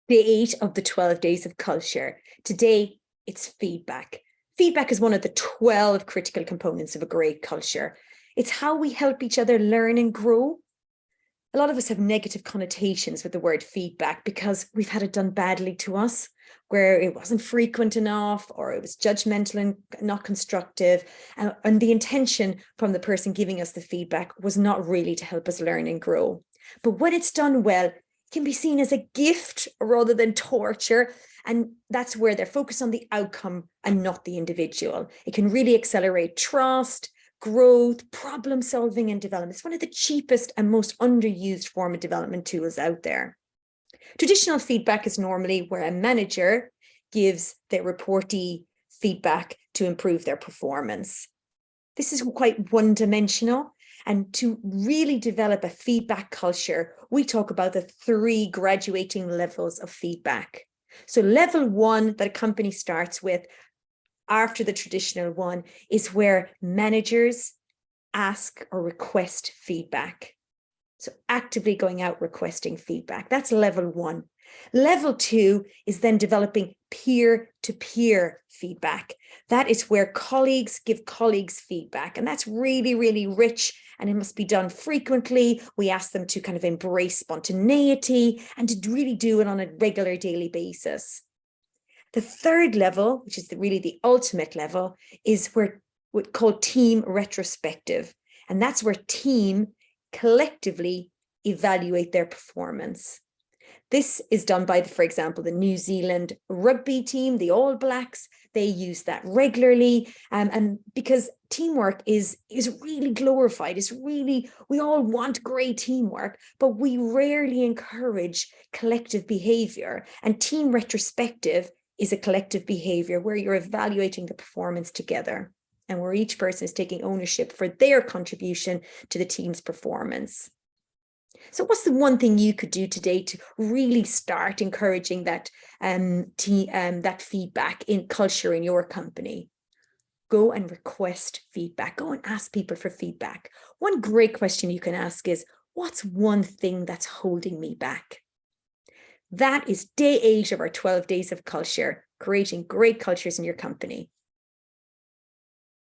Day 8 of the 12 days of culture. Today, it's feedback. Feedback is one of the 12 critical components of a great culture. It's how we help each other learn and grow. A lot of us have negative connotations with the word feedback because we've had it done badly to us, where it wasn't frequent enough, or it was judgmental and not constructive. And the intention from the person giving us the feedback was not really to help us learn and grow. But when it's done well, can be seen as a gift rather than torture. And that's where they're focused on the outcome and not the individual. It can really accelerate trust, growth, problem solving, and development. It's one of the cheapest and most underused form of development tools out there. Traditional feedback is normally where a manager gives their reportee feedback to improve their performance. This is quite one-dimensional. And to really develop a feedback culture, we talk about the 3 graduating levels of feedback. So level 1 that a company starts with after the traditional one is where managers ask or request feedback. So actively going out requesting feedback. That's level 1. Level 2 is then developing peer-to-peer feedback. That is where colleagues give colleagues feedback. And that's really, really rich. And it must be done frequently. We ask them to kind of embrace spontaneity and to really do it on a regular daily basis. The third level, which is really the ultimate level, is where what's called team retrospective. And that's where team collectively evaluate their performance. This is done by, for example, the New Zealand rugby team, the All Blacks. They use that regularly, and because teamwork is really glorified. It's really, we all want great teamwork, but we rarely encourage collective behavior. And team retrospective is a collective behavior where you're evaluating the performance together and where each person is taking ownership for their contribution to the team's performance. So what's the one thing you could do today to really start encouraging that that feedback in culture in your company? Go and request feedback. Go and ask people for feedback. One great question you can ask is, what's one thing that's holding me back? That is day 8 of our 12 days of culture, creating great cultures in your company.